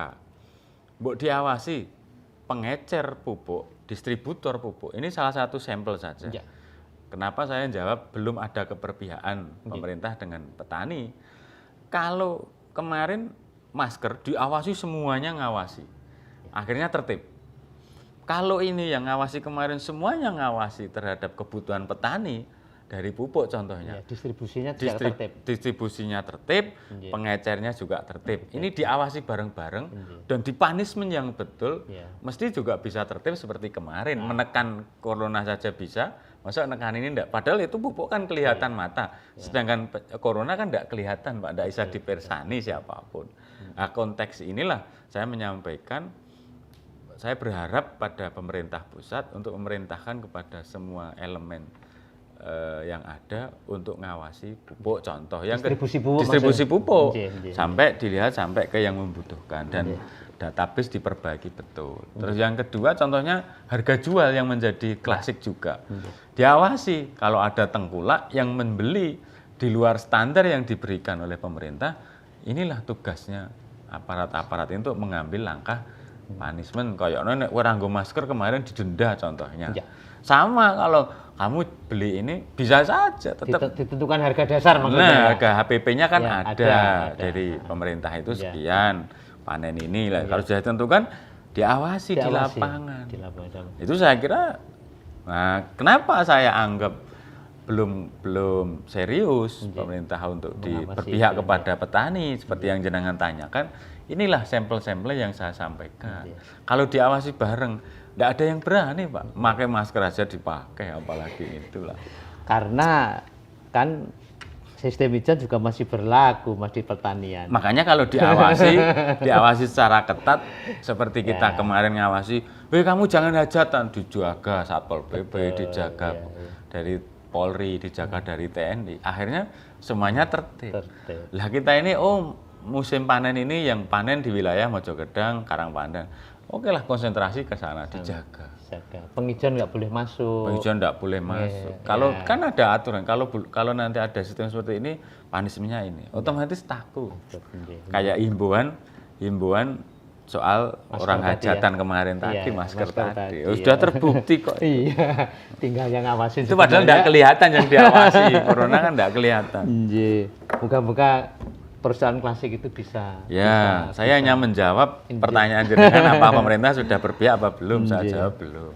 [SPEAKER 2] mbok diawasi pengecer pupuk, distributor pupuk. Ini salah satu sampel saja.
[SPEAKER 1] Iya.
[SPEAKER 2] Kenapa saya jawab belum ada keberpihakan pemerintah dengan petani? Kalau kemarin masker diawasi semuanya ngawasi, akhirnya tertib. Kalau ini yang ngawasi kemarin semuanya ngawasi terhadap kebutuhan petani dari pupuk contohnya.
[SPEAKER 1] Ya, distribusinya tidak tertib.
[SPEAKER 2] Distribusinya tertib,
[SPEAKER 1] Iya.
[SPEAKER 2] pengecernya juga tertib. Ini diawasi bareng-bareng dan di punishment yang betul,
[SPEAKER 1] Iya.
[SPEAKER 2] mesti juga bisa tertib seperti kemarin. Menekan corona saja bisa, masa menekan ini enggak? Padahal itu pupuk kan kelihatan mata. Sedangkan corona kan enggak kelihatan, Pak. Enggak bisa dipersani siapapun. Nah, konteks inilah saya menyampaikan, saya berharap pada pemerintah pusat untuk memerintahkan kepada semua elemen yang ada untuk ngawasi pupuk, contoh yang distribusi pupuk sampai dilihat sampai ke yang membutuhkan dan database diperbaiki betul. Terus yang kedua contohnya harga jual yang menjadi klasik juga diawasi. Kalau ada tengkulak yang membeli di luar standar yang diberikan oleh pemerintah, inilah tugasnya aparat-aparat untuk mengambil langkah punishment. Kayaknya nek ora nggo masker kemarin didenda contohnya. Sama kalau kamu beli ini bisa saja tetap
[SPEAKER 1] ditentukan harga dasar maksudnya.
[SPEAKER 2] Nah, harga HPP-nya kan
[SPEAKER 1] Ya,
[SPEAKER 2] ada dari pemerintah itu sekian. Panen ini lah. Kalau sudah ditentukan diawasi di lapangan. Itu saya kira, nah kenapa saya anggap belum serius pemerintah untuk berpihak kepada petani seperti yang jenengan tanyakan. Inilah sampel-sampel yang saya sampaikan. Kalau diawasi bareng, tidak ada yang berani, Pak. Pakai masker aja dipakai, apalagi itulah.
[SPEAKER 1] Karena kan sistem hijau juga masih berlaku Mas di pertanian.
[SPEAKER 2] Makanya kalau diawasi secara ketat seperti kita kemarin ngawasi, kamu jangan hajatan, dijaga Satpol PP, dijaga dari Polri, dijaga dari TNI. Akhirnya semuanya tertib. Lah kita ini musim panen ini yang panen di wilayah Mojogedang, Karangpandan. Oke lah konsentrasi ke sana dijaga.
[SPEAKER 1] Penghijauan nggak boleh masuk.
[SPEAKER 2] Penghijauan nggak boleh masuk. Kalau kan ada aturan, kalau nanti ada sistem seperti ini, punishment-nya ini, otomatis takut. Kayak himbauan soal masker orang hajatan kemarin tadi, masker tadi. Sudah terbukti kok.
[SPEAKER 1] Iya, tinggal yang ngawasin.
[SPEAKER 2] Itu padahal nggak kelihatan yang diawasi. Corona kan nggak kelihatan.
[SPEAKER 1] Buka-buka perusahaan klasik itu bisa.
[SPEAKER 2] Ya, saya hanya menjawab pertanyaan jenengan apa pemerintah sudah berpihak apa belum. Saya jawab belum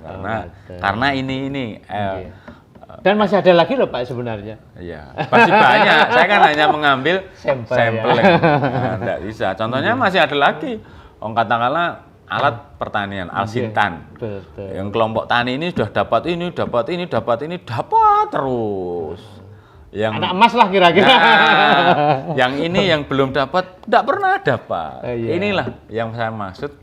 [SPEAKER 2] karena ini.
[SPEAKER 1] Dan masih ada lagi loh Pak sebenarnya.
[SPEAKER 2] Iya, pasti banyak. Saya kan hanya mengambil sampel. Enggak bisa. Contohnya masih ada lagi. Katakanlah alat pertanian Alsintan. Yang kelompok tani ini sudah dapat terus.
[SPEAKER 1] Anak emas lah kira-kira.
[SPEAKER 2] Yang ini yang belum dapat, tidak pernah dapat. Inilah yang saya maksud,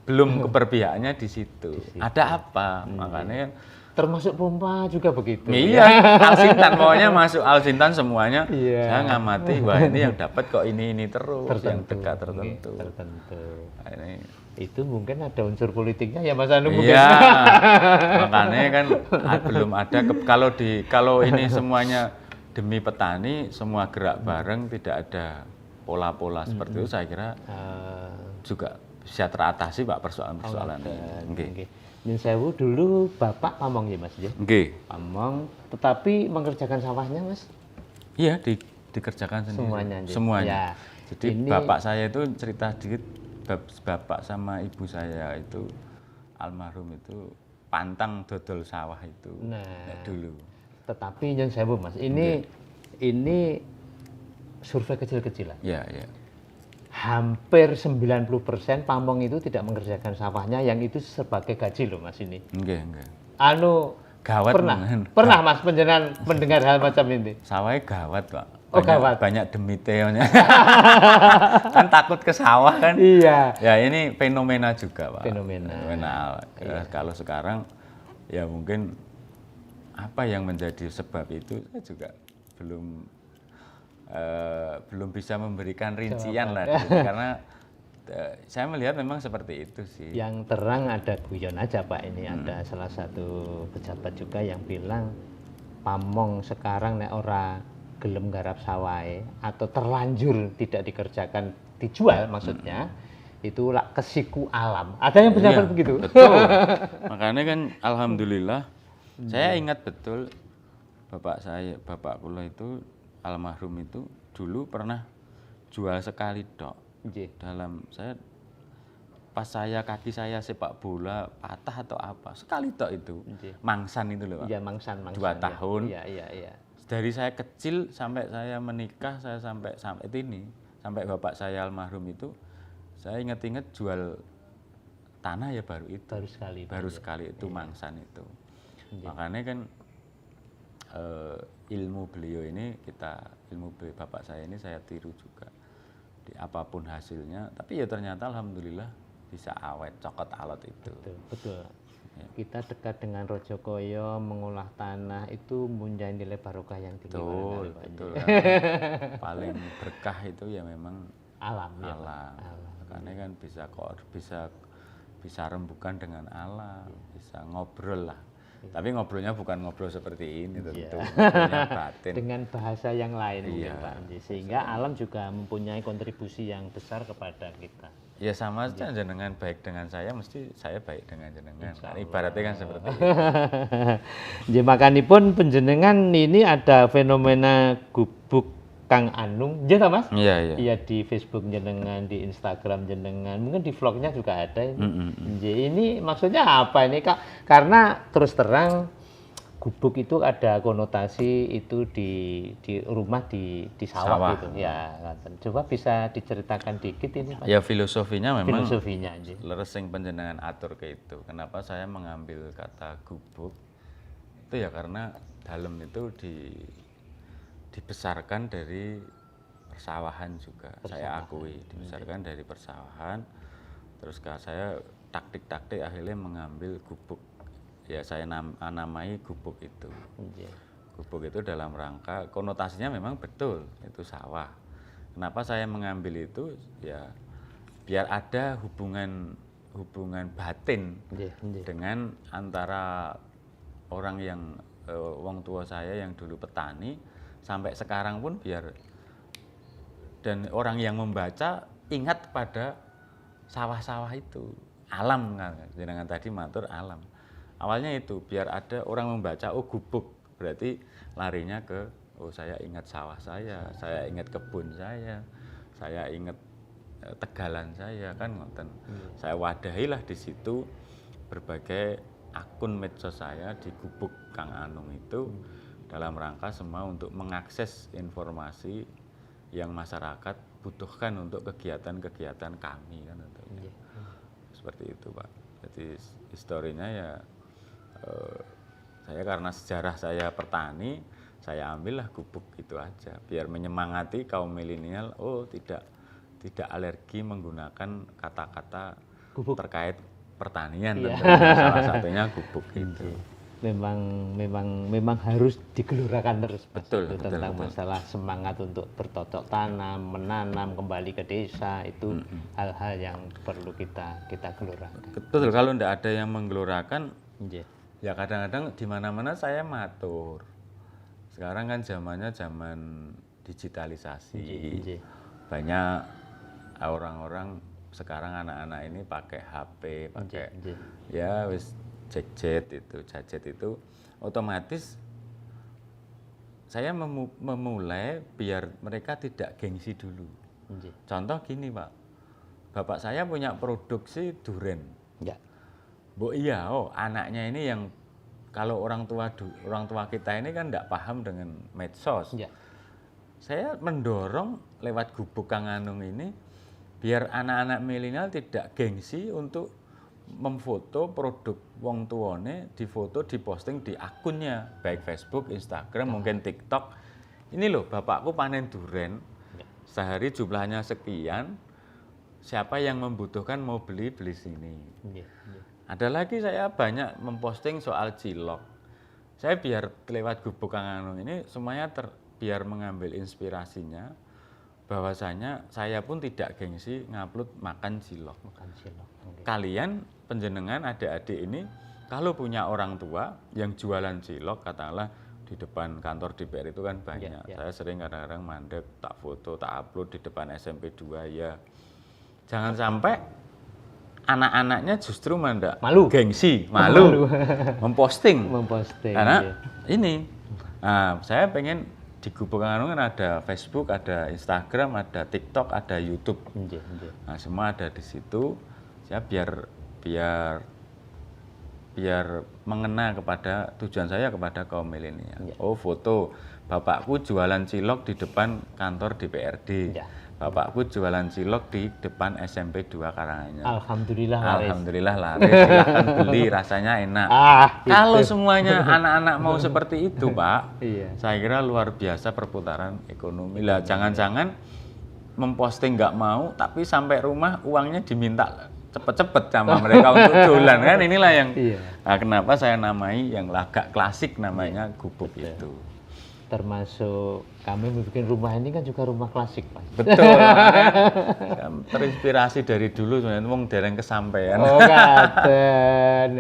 [SPEAKER 2] belum keberpihakannya di situ. Ada apa? Makanya
[SPEAKER 1] termasuk pompa juga begitu.
[SPEAKER 2] Iya, Alsintan maunya masuk Alsintan semuanya. Saya ngamati, wah ini yang dapat kok ini terus, yang dekat tertentu. Nah, ini
[SPEAKER 1] itu mungkin ada unsur politiknya ya Mas Anu.
[SPEAKER 2] Iya, makanya kan belum ada. Kalau ini semuanya demi petani, semua gerak bareng, tidak ada pola-pola seperti itu, saya kira juga bisa teratasi Pak persoalan-persoalan ini.
[SPEAKER 1] Nyun sewu dulu Bapak pamong ya Mas ya?
[SPEAKER 2] Nggih.
[SPEAKER 1] Pamong, tetapi mengerjakan sawahnya Mas?
[SPEAKER 2] Iya, dikerjakan sendiri. Semuanya. Jadi bapak saya itu cerita dikit, bapak sama ibu saya itu almarhum itu pantang dodol sawah itu dulu.
[SPEAKER 1] Tetapi yang saya Mas, ini survei kecil-kecilan.
[SPEAKER 2] Iya.
[SPEAKER 1] Hampir 90% pamong itu tidak mengerjakan sawahnya, yang itu sebagai gaji loh Mas ini.
[SPEAKER 2] Enggak.
[SPEAKER 1] Gawat pernah Mas penjenengan mendengar hal macam ini?
[SPEAKER 2] Sawahnya gawat Pak.
[SPEAKER 1] Gawat.
[SPEAKER 2] Banyak demiteonya. Kan takut ke sawah kan.
[SPEAKER 1] Iya.
[SPEAKER 2] Ya ini fenomena juga Pak.
[SPEAKER 1] Fenomenal.
[SPEAKER 2] Kalau sekarang ya mungkin apa yang menjadi sebab itu saya juga belum bisa memberikan rincian lah karena saya melihat memang seperti itu sih.
[SPEAKER 1] Yang terang ada guyon aja Pak, ini ada salah satu pejabat juga yang bilang pamong sekarang nek ora gelem garap sawahe atau terlanjur tidak dikerjakan dijual maksudnya itu lah kesiku alam. Ada yang pendapat
[SPEAKER 2] Iya,
[SPEAKER 1] begitu?
[SPEAKER 2] betul. Makanya kan alhamdulillah saya ingat betul bapak kula itu almarhum itu dulu pernah jual sekali tok.
[SPEAKER 1] Nggih.
[SPEAKER 2] Dalam pas kaki saya sepak bola patah atau apa sekali tok itu.
[SPEAKER 1] Nggih.
[SPEAKER 2] Mangsan itu loh Pak.
[SPEAKER 1] Iya, mangsan.
[SPEAKER 2] 2 tahun.
[SPEAKER 1] Iya.
[SPEAKER 2] Dari saya kecil sampai saya menikah, saya sampai bapak saya almarhum itu, saya ingat-ingat jual tanah ya baru itu. Baru sekali itu mangsan itu. Makanya kan ilmu beliau ini bapak saya ini saya tiru juga di apapun hasilnya. Tapi ya ternyata alhamdulillah bisa awet, cokot alot itu.
[SPEAKER 1] Betul. Ya. Kita dekat dengan Rojokoyo, mengolah tanah itu mempunyai nilai barokah yang tinggi.
[SPEAKER 2] Betul. Paling berkah itu ya memang alam. Karena kan bisa rembukan dengan alam, bisa ngobrol lah. Tapi ngobrolnya bukan ngobrol seperti ini tentu, ngobrolnya batin. Dengan bahasa yang lain mungkin Pak.
[SPEAKER 1] Sehingga alam juga mempunyai kontribusi yang besar kepada kita.
[SPEAKER 2] Ya sama saja jenengan baik dengan saya, mesti saya baik dengan jenengan. Ibaratnya kan seperti itu.
[SPEAKER 1] Jadi makanipun penjenengan ini ada fenomena gubuk Kang Anung, ya Mas?
[SPEAKER 2] Iya.
[SPEAKER 1] Iya di Facebook jenengan, di Instagram jenengan, mungkin di vlognya juga ada ini. Jadi ini maksudnya apa ini Kak? Karena terus terang gubuk itu ada konotasi itu di rumah di sawah gitu. Ya, coba bisa diceritakan dikit ini Pak.
[SPEAKER 2] Ya filosofinya memang.
[SPEAKER 1] Aja.
[SPEAKER 2] Leres sing panjenengan atur ke itu. Kenapa saya mengambil kata gubuk? Itu ya karena dalam itu dibesarkan dari persawahan juga. Saya akui dibesarkan dari persawahan. Terus saya taktik-taktik akhirnya mengambil gubuk. Ya saya namai gubuk itu. Gubuk itu dalam rangka konotasinya memang betul itu sawah. Kenapa saya mengambil itu? Ya biar ada hubungan batin dengan antara orang yang wong tua saya yang dulu petani sampai sekarang pun biar dan orang yang membaca ingat pada sawah-sawah itu alam kan jenengan tadi matur alam. Awalnya itu biar ada orang membaca gubuk berarti larinya ke saya ingat sawah saya ingat kebun saya ingat tegalan saya kan ngoten. Saya wadahilah di situ berbagai akun medsos saya di gubuk Kang Anung itu dalam rangka semua untuk mengakses informasi yang masyarakat butuhkan untuk kegiatan-kegiatan kami kan tentunya. Seperti itu Pak. Jadi historinya ya saya karena sejarah saya petani, saya ambillah gubuk itu aja biar menyemangati kaum milenial tidak alergi menggunakan kata-kata terkait pertanian salah satunya gubuk itu.
[SPEAKER 1] Memang harus digelurakan terus
[SPEAKER 2] betul,
[SPEAKER 1] tentang masalah semangat untuk bercocok tanam, menanam kembali ke desa itu hal-hal yang perlu kita gelurakan.
[SPEAKER 2] Betul, kalau tidak ada yang menggelurakan ya kadang-kadang di mana-mana saya matur. Sekarang kan zamannya zaman digitalisasi. Banyak orang-orang sekarang anak-anak ini pakai HP, pakai ya wis gadget itu otomatis saya memulai biar mereka tidak gengsi dulu. Contoh gini Pak, bapak saya punya produksi duren. Anaknya ini yang kalau orang tua kita ini kan tidak paham dengan medsos. Saya mendorong lewat gubuk Kang Anung ini biar anak-anak milenial tidak gengsi untuk memfoto produk wong tuane, difoto, diposting di akunnya, baik Facebook, Instagram, mungkin TikTok. Ini loh, bapakku panen duren, sehari jumlahnya sekian, siapa yang membutuhkan mau beli sini. Ada lagi saya banyak memposting soal cilok. Saya biar lewat gubuk Kang Anung ini semuanya biar mengambil inspirasinya, bahwasanya saya pun tidak gengsi ngupload makan cilok. Kalian penjenengan adik-adik ini kalau punya orang tua yang jualan cilok katakanlah di depan kantor DPR itu kan banyak.
[SPEAKER 1] Ya.
[SPEAKER 2] Saya sering kadang-kadang mandek, tak foto, tak upload di depan SMP 2 ya. Jangan sampai anak-anaknya justru
[SPEAKER 1] Malu.
[SPEAKER 2] gengsi, malu, memposting. Karena
[SPEAKER 1] ya.
[SPEAKER 2] ini, saya pengen di Gubuk Kang kan ada Facebook, ada Instagram, ada TikTok, ada YouTube. Nah, semua ada di situ. Saya biar mengena kepada tujuan saya kepada kaum milenial. Oh, foto bapakku jualan cilok di depan kantor DPRD. Bapakku jualan cilok di depan SMP 2 Karanganyar.
[SPEAKER 1] Alhamdulillah
[SPEAKER 2] laris. Silakan beli, rasanya enak. Kalau semuanya anak-anak mau seperti itu, Pak, saya kira luar biasa perputaran ekonomi. Lah, jangan-jangan memposting nggak mau, tapi sampai rumah uangnya diminta cepet-cepet sama mereka untuk dolan kan. Inilah yang kenapa saya namai yang agak klasik namanya gubuk itu.
[SPEAKER 1] Termasuk kami bikin rumah ini kan juga rumah klasik, Pak.
[SPEAKER 2] Betul. Kan terinspirasi dari dulu sebenarnya wong dereng kesampaian.
[SPEAKER 1] Oh, katen.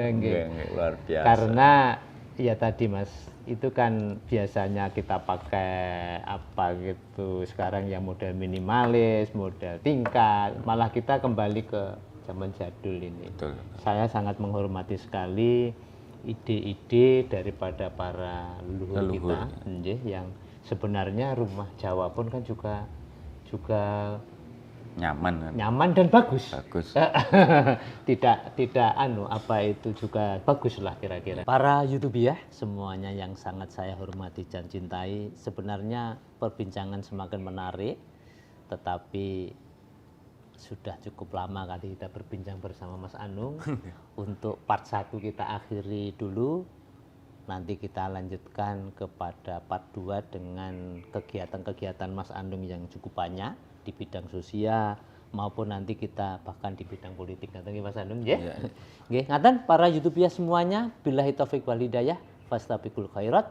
[SPEAKER 2] Luar biasa.
[SPEAKER 1] Karena ya tadi Mas, itu kan biasanya kita pakai apa gitu. Sekarang yang model minimalis, model tingkat, malah kita kembali ke zaman jadul ini.
[SPEAKER 2] Betul.
[SPEAKER 1] Saya sangat menghormati sekali ide-ide daripada para leluhur kita, yang sebenarnya rumah Jawa pun kan juga nyaman dan bagus. tidak apa itu juga bagus lah kira-kira. Para YouTuber semuanya yang sangat saya hormati dan cintai, sebenarnya perbincangan semakin menarik, tetapi sudah cukup lama kali kita berbincang bersama Mas Anung. Untuk part 1 kita akhiri dulu. Nanti kita lanjutkan kepada part 2 dengan kegiatan-kegiatan Mas Anung yang cukup banyak di bidang sosial maupun nanti kita bahkan di bidang politik. Ngaten Mas Anung nggih. Nggih, ngaten para YouTuber semuanya, billahi taufik wal hidayah, fastabiqul khairat.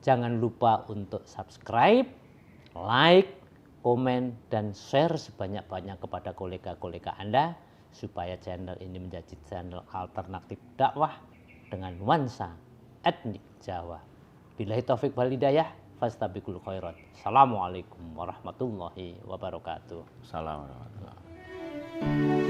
[SPEAKER 1] Jangan lupa untuk subscribe, like, komen, dan share sebanyak-banyak kepada kolega-kolega Anda supaya channel ini menjadi channel alternatif dakwah dengan nuansa etnik Jawa. Billahi taufik wal hidayah, fastabiqul khairat. Assalamualaikum warahmatullahi wabarakatuh.
[SPEAKER 2] Assalamualaikum warahmatullahi wabarakatuh.